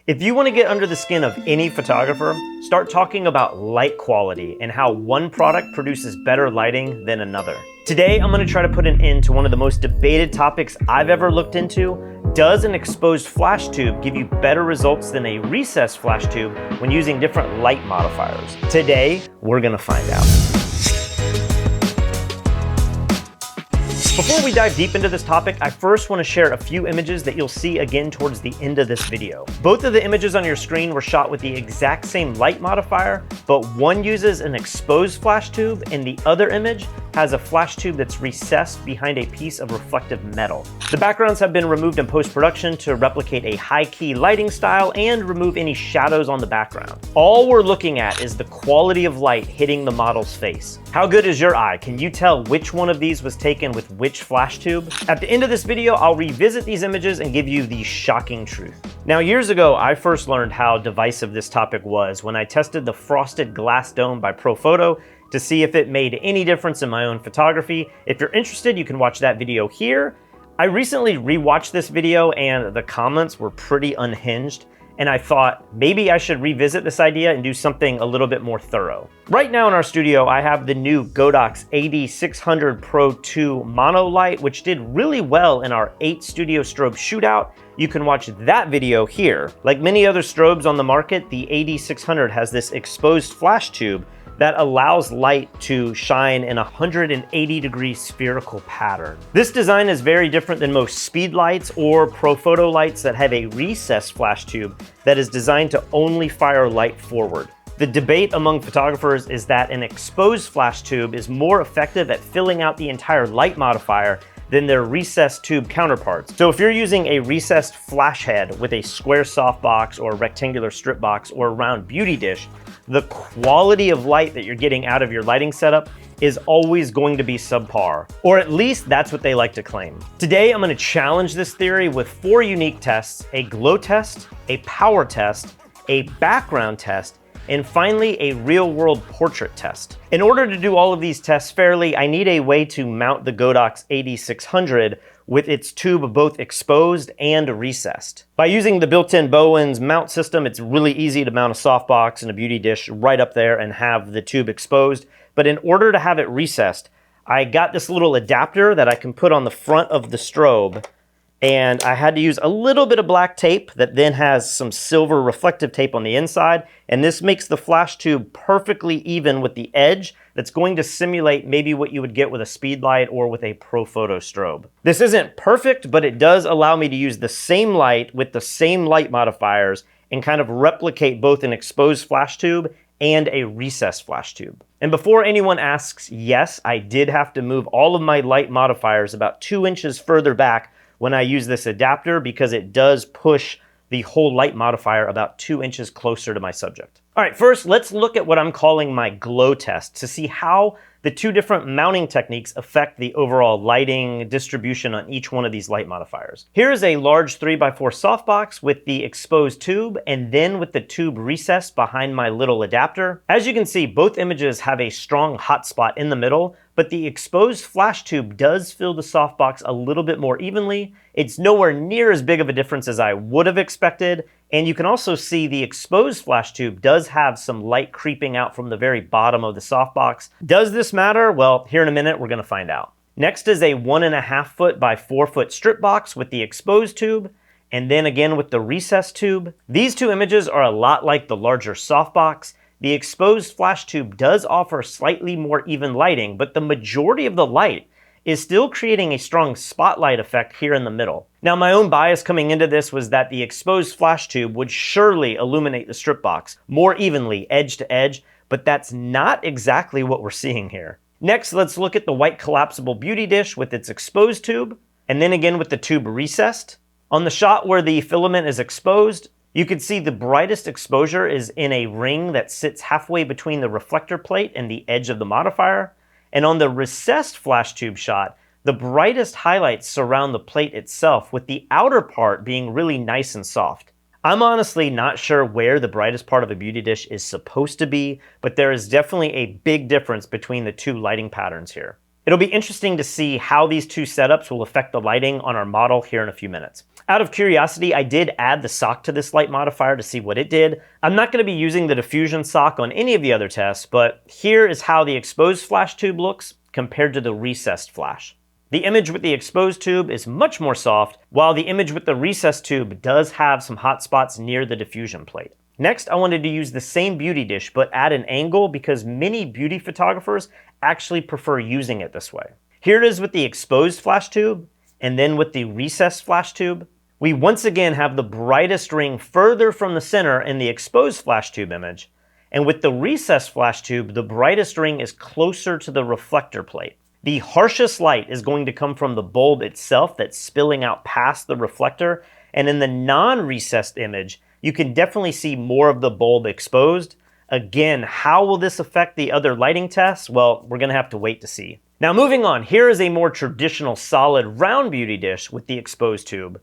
If you want to get under the skin of any photographer, start talking about light quality and how one product produces better lighting than another. Today, I'm going to try to put an end to one of the most debated topics I've ever looked into. Does an exposed flash tube give you better results than a recessed flash tube when using different light modifiers? Today, we're going to find out. Before we dive deep into this topic, I first want to share a few images that you'll see again towards the end of this video. Both of the images on your screen were shot with the exact same light modifier, but one uses an exposed flash tube and the other image has a flash tube that's recessed behind a piece of reflective metal. The backgrounds have been removed in post-production to replicate a high-key lighting style and remove any shadows on the background. All we're looking at is the quality of light hitting the model's face. How good is your eye? Can you tell which one of these was taken with which flash tube? At the end of this video, I'll revisit these images and give you the shocking truth. Now, years ago, I first learned how divisive this topic was when I tested the frosted glass dome by Profoto to see if it made any difference in my own photography. If you're interested, you can watch that video here. I recently rewatched this video and the comments were pretty unhinged, and I thought maybe I should revisit this idea and do something a little bit more thorough. Right now in our studio, I have the new Godox AD600 Pro II mono light, which did really well in our 8 studio strobe shootout. You can watch that video here. Like many other strobes on the market, the AD600 has this exposed flash tube that allows light to shine in a 180-degree spherical pattern. This design is very different than most Speedlights or Profoto lights that have a recessed flash tube that is designed to only fire light forward. The debate among photographers is that an exposed flash tube is more effective at filling out the entire light modifier than their recessed tube counterparts. So if you're using a recessed flash head with a square softbox or rectangular strip box or a round beauty dish, the quality of light that you're getting out of your lighting setup is always going to be subpar, or at least that's what they like to claim. Today, I'm going to challenge this theory with 4 unique tests: a glow test, a power test, a background test, and finally, a real-world portrait test. In order to do all of these tests fairly, I need a way to mount the Godox AD600 with its tube both exposed and recessed. By using the built-in Bowens mount system, it's really easy to mount a softbox and a beauty dish right up there and have the tube exposed. But in order to have it recessed, I got this little adapter that I can put on the front of the strobe, and I had to use a little bit of black tape that then has some silver reflective tape on the inside, and this makes the flash tube perfectly even with the edge that's going to simulate maybe what you would get with a Speedlight or with a Profoto strobe. This isn't perfect, but it does allow me to use the same light with the same light modifiers and kind of replicate both an exposed flash tube and a recessed flash tube. And before anyone asks, yes, I did have to move all of my light modifiers about 2 inches further back when I use this adapter because it does push the whole light modifier about 2 inches closer to my subject. All right, first let's look at what I'm calling my glow test to see how the 2 different mounting techniques affect the overall lighting distribution on each one of these light modifiers. Here is a large 3x4 softbox with the exposed tube and then with the tube recessed behind my little adapter. As you can see, both images have a strong hotspot in the middle, but the exposed flash tube does fill the softbox a little bit more evenly. It's nowhere near as big of a difference as I would have expected, and you can also see the exposed flash tube does have some light creeping out from the very bottom of the softbox. Does this matter? Well, here in a minute, we're gonna find out. Next is a 1.5 foot by 4 foot strip box with the exposed tube, and then again with the recessed tube. These 2 images are a lot like the larger softbox. The exposed flash tube does offer slightly more even lighting, but the majority of the light is still creating a strong spotlight effect here in the middle. Now, my own bias coming into this was that the exposed flash tube would surely illuminate the strip box more evenly, edge to edge, but that's not exactly what we're seeing here. Next, let's look at the white collapsible beauty dish with its exposed tube, and then again with the tube recessed. On the shot where the filament is exposed, you can see the brightest exposure is in a ring that sits halfway between the reflector plate and the edge of the modifier. And on the recessed flash tube shot, the brightest highlights surround the plate itself, with the outer part being really nice and soft. I'm honestly not sure where the brightest part of a beauty dish is supposed to be, but there is definitely a big difference between the 2 lighting patterns here. It'll be interesting to see how these 2 setups will affect the lighting on our model here in a few minutes. Out of curiosity, I did add the sock to this light modifier to see what it did. I'm not going to be using the diffusion sock on any of the other tests, but here is how the exposed flash tube looks compared to the recessed flash. The image with the exposed tube is much more soft, while the image with the recessed tube does have some hot spots near the diffusion plate. Next, I wanted to use the same beauty dish, but at an angle because many beauty photographers actually prefer using it this way. Here it is with the exposed flash tube, and then with the recessed flash tube. We once again have the brightest ring further from the center in the exposed flash tube image, and with the recessed flash tube, the brightest ring is closer to the reflector plate. The harshest light is going to come from the bulb itself that's spilling out past the reflector, and in the non-recessed image, you can definitely see more of the bulb exposed. Again, how will this affect the other lighting tests? Well, we're gonna have to wait to see. Now moving on, here is a more traditional solid round beauty dish with the exposed tube,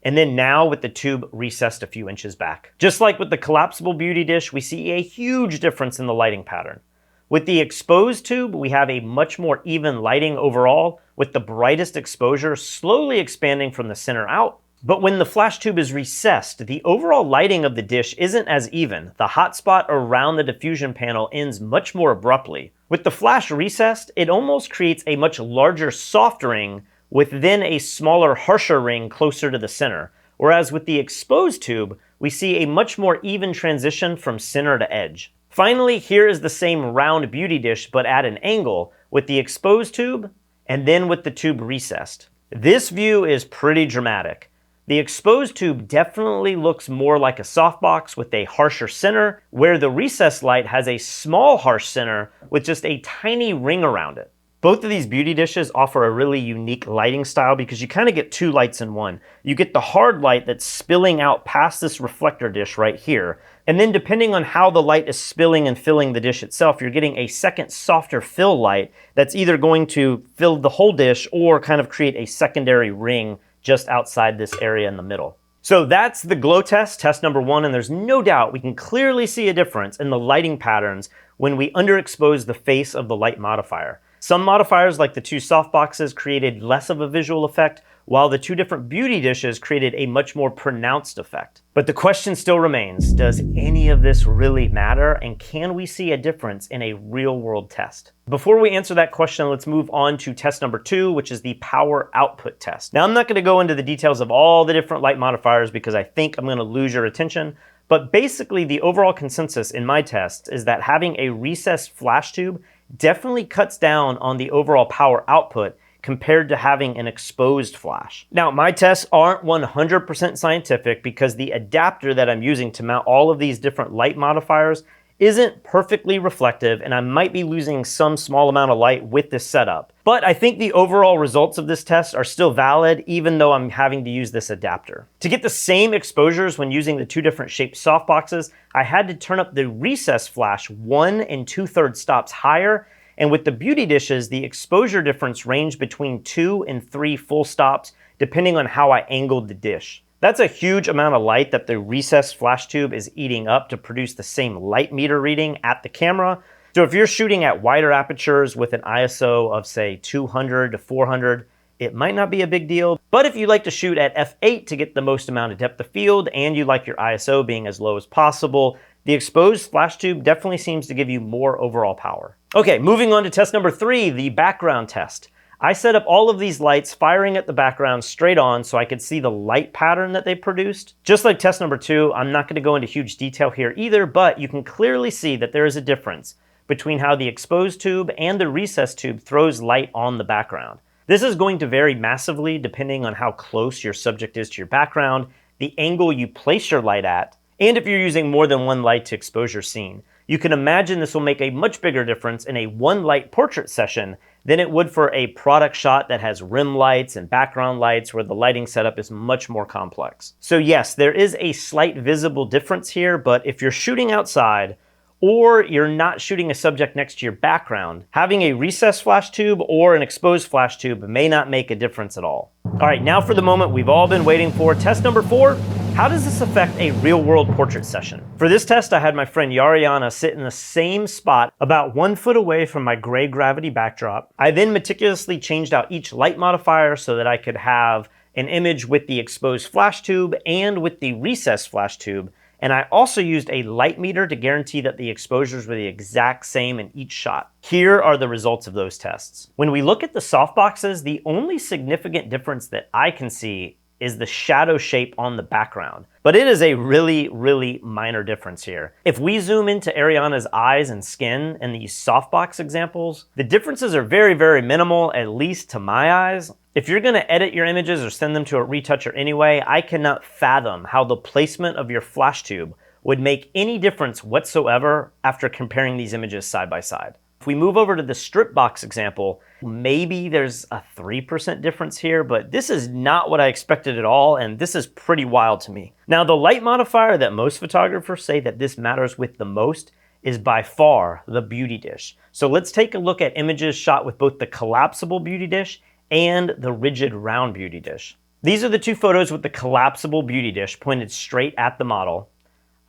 and then now with the tube recessed a few inches back. Just like with the collapsible beauty dish, we see a huge difference in the lighting pattern. With the exposed tube, we have a much more even lighting overall, with the brightest exposure slowly expanding from the center out. But when the flash tube is recessed, the overall lighting of the dish isn't as even. The hot spot around the diffusion panel ends much more abruptly. With the flash recessed, it almost creates a much larger soft ring with then a smaller, harsher ring closer to the center. Whereas with the exposed tube, we see a much more even transition from center to edge. Finally, here is the same round beauty dish, but at an angle, with the exposed tube, and then with the tube recessed. This view is pretty dramatic. The exposed tube definitely looks more like a softbox with a harsher center, where the recessed light has a small harsh center with just a tiny ring around it. Both of these beauty dishes offer a really unique lighting style because you kind of get two lights in one. You get the hard light that's spilling out past this reflector dish right here, and then depending on how the light is spilling and filling the dish itself, you're getting a second softer fill light that's either going to fill the whole dish or kind of create a secondary ring just outside this area in the middle. So that's the glow test, test number one, and there's no doubt we can clearly see a difference in the lighting patterns when we underexpose the face of the light modifier. Some modifiers, like the two softboxes, created less of a visual effect, while the two different beauty dishes created a much more pronounced effect. But the question still remains, does any of this really matter, and can we see a difference in a real-world test? Before we answer that question, let's move on to test number two, which is the power output test. Now, I'm not going to go into the details of all the different light modifiers because I think I'm going to lose your attention, but basically the overall consensus in my test is that having a recessed flash tube definitely cuts down on the overall power output compared to having an exposed flash. Now, my tests aren't 100% scientific because the adapter that I'm using to mount all of these different light modifiers isn't perfectly reflective, and I might be losing some small amount of light with this setup. But I think the overall results of this test are still valid, even though I'm having to use this adapter. To get the same exposures when using the two different shaped softboxes, I had to turn up the recessed flash 1 2/3 stops higher, and with the beauty dishes, the exposure difference ranged between 2 and 3 full stops, depending on how I angled the dish. That's a huge amount of light that the recessed flash tube is eating up to produce the same light meter reading at the camera. So if you're shooting at wider apertures with an ISO of say 200 to 400, it might not be a big deal. But if you like to shoot at f8 to get the most amount of depth of field and you like your ISO being as low as possible, the exposed flash tube definitely seems to give you more overall power. Okay, moving on to test number 3, the background test. I set up all of these lights firing at the background straight on so I could see the light pattern that they produced. Just like test number 2, I'm not going to go into huge detail here either, but you can clearly see that there is a difference between how the exposed tube and the recessed tube throws light on the background. This is going to vary massively depending on how close your subject is to your background, the angle you place your light at, and if you're using more than one light to expose your scene. You can imagine this will make a much bigger difference in a one light portrait session than it would for a product shot that has rim lights and background lights where the lighting setup is much more complex. So yes, there is a slight visible difference here, but if you're shooting outside or you're not shooting a subject next to your background, having a recessed flash tube or an exposed flash tube may not make a difference at all. All right, now for the moment we've all been waiting for, test number 4. How does this affect a real-world portrait session? For this test, I had my friend Yariana sit in the same spot about 1 foot away from my gray gravity backdrop. I then meticulously changed out each light modifier so that I could have an image with the exposed flash tube and with the recessed flash tube, and I also used a light meter to guarantee that the exposures were the exact same in each shot. Here are the results of those tests. When we look at the softboxes, the only significant difference that I can see is the shadow shape on the background. But it is a really, really minor difference here. If we zoom into Ariana's eyes and skin in these softbox examples, the differences are very, very minimal, at least to my eyes. If you're gonna edit your images or send them to a retoucher anyway, I cannot fathom how the placement of your flash tube would make any difference whatsoever after comparing these images side by side. If we move over to the strip box example, maybe there's a 3% difference here, but this is not what I expected at all, and this is pretty wild to me. Now, the light modifier that most photographers say that this matters with the most is by far the beauty dish. So let's take a look at images shot with both the collapsible beauty dish and the rigid round beauty dish. These are the two photos with the collapsible beauty dish pointed straight at the model.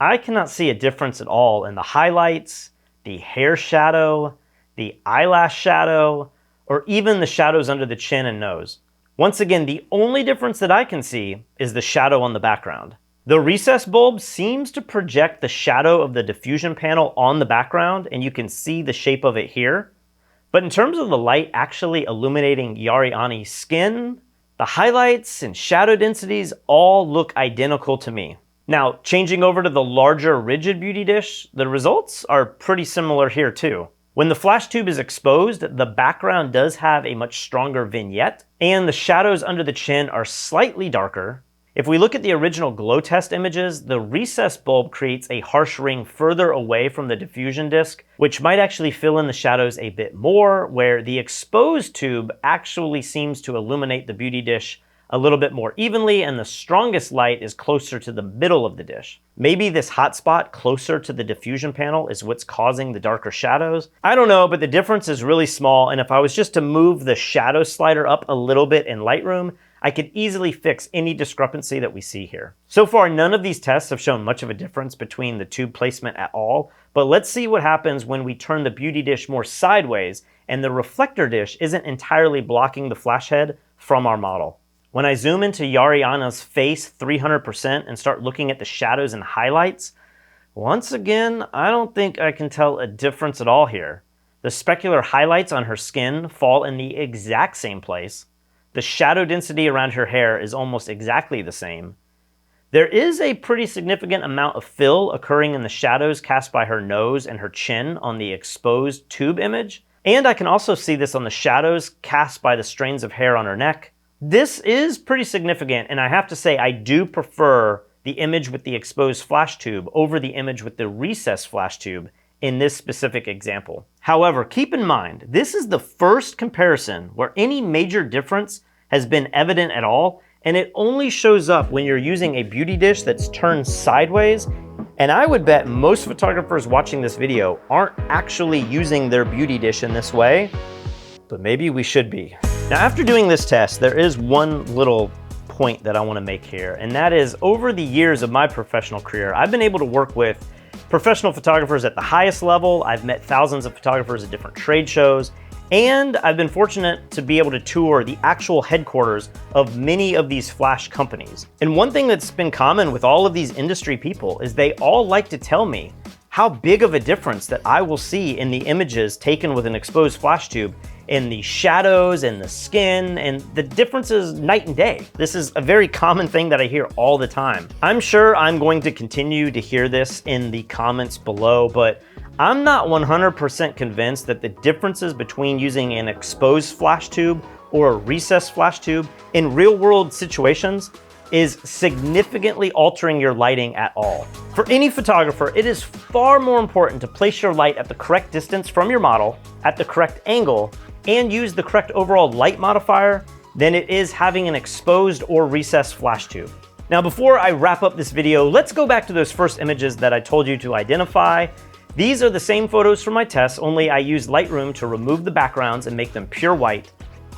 I cannot see a difference at all in the highlights, the hair shadow, the eyelash shadow, or even the shadows under the chin and nose. Once again, the only difference that I can see is the shadow on the background. The recessed bulb seems to project the shadow of the diffusion panel on the background, and you can see the shape of it here. But in terms of the light actually illuminating Ariana's skin, the highlights and shadow densities all look identical to me. Now, changing over to the larger rigid beauty dish, the results are pretty similar here too. When the flash tube is exposed, the background does have a much stronger vignette, and the shadows under the chin are slightly darker. If we look at the original glow test images, the recessed bulb creates a harsh ring further away from the diffusion disc, which might actually fill in the shadows a bit more, where the exposed tube actually seems to illuminate the beauty dish a little bit more evenly, and the strongest light is closer to the middle of the dish. Maybe this hot spot closer to the diffusion panel is what's causing the darker shadows. I don't know, but the difference is really small, and if I was just to move the shadow slider up a little bit in Lightroom, I could easily fix any discrepancy that we see here. So far, none of these tests have shown much of a difference between the tube placement at all, but let's see what happens when we turn the beauty dish more sideways and the reflector dish isn't entirely blocking the flash head from our model. When I zoom into Ariana's face 300% and start looking at the shadows and highlights, once again, I don't think I can tell a difference at all here. The specular highlights on her skin fall in the exact same place. The shadow density around her hair is almost exactly the same. There is a pretty significant amount of fill occurring in the shadows cast by her nose and her chin on the exposed tube image, and I can also see this on the shadows cast by the strands of hair on her neck. This is pretty significant, and I have to say I do prefer the image with the exposed flash tube over the image with the recessed flash tube in this specific example. However, keep in mind, this is the first comparison where any major difference has been evident at all, and it only shows up when you're using a beauty dish that's turned sideways, and I would bet most photographers watching this video aren't actually using their beauty dish in this way, but maybe we should be. Now, after doing this test, there is one little point that I want to make here, and that is over the years of my professional career, I've been able to work with professional photographers at the highest level. I've met thousands of photographers at different trade shows, and I've been fortunate to be able to tour the actual headquarters of many of these flash companies. And one thing that's been common with all of these industry people is they all like to tell me how big of a difference that I will see in the images taken with an exposed flash tube, in the shadows and the skin, and the difference is night and day. This is a very common thing that I hear all the time. I'm sure I'm going to continue to hear this in the comments below, but I'm not 100% convinced that the differences between using an exposed flash tube or a recessed flash tube in real world situations is significantly altering your lighting at all. For any photographer, it is far more important to place your light at the correct distance from your model, at the correct angle, and use the correct overall light modifier than it is having an exposed or recessed flash tube. Now, before I wrap up this video, let's go back to those first images that I told you to identify. These are the same photos from my tests, only I used Lightroom to remove the backgrounds and make them pure white.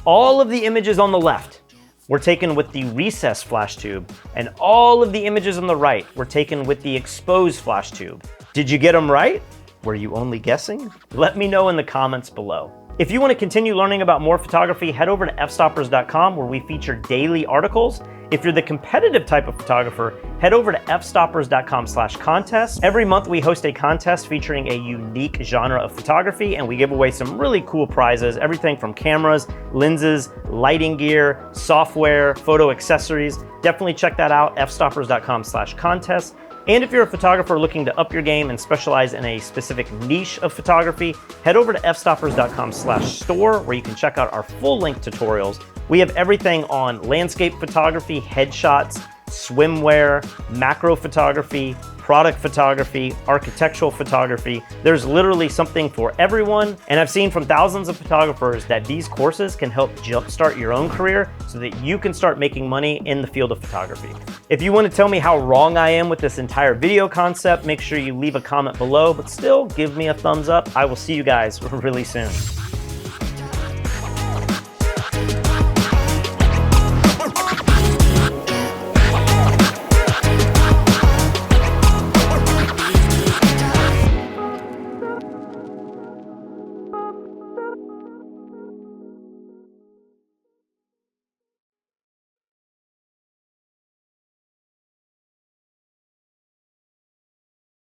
All of the images on the left were taken with the recessed flash tube, and all of the images on the right were taken with the exposed flash tube. Did you get them right? Were you only guessing? Let me know in the comments below. If you want to continue learning about more photography, head over to fstoppers.com where we feature daily articles. If you're the competitive type of photographer, head over to fstoppers.com/contest. Every month we host a contest featuring a unique genre of photography, and we give away some really cool prizes, everything from cameras, lenses, lighting gear, software, photo accessories. Definitely check that out, fstoppers.com/contest. And if you're a photographer looking to up your game and specialize in a specific niche of photography, head over to fstoppers.com/store where you can check out our full-length tutorials. We have everything on landscape photography, headshots, swimwear, macro photography, product photography, architectural photography. There's literally something for everyone. And I've seen from thousands of photographers that these courses can help jumpstart your own career so that you can start making money in the field of photography. If you want to tell me how wrong I am with this entire video concept, make sure you leave a comment below, but still give me a thumbs up. I will see you guys really soon.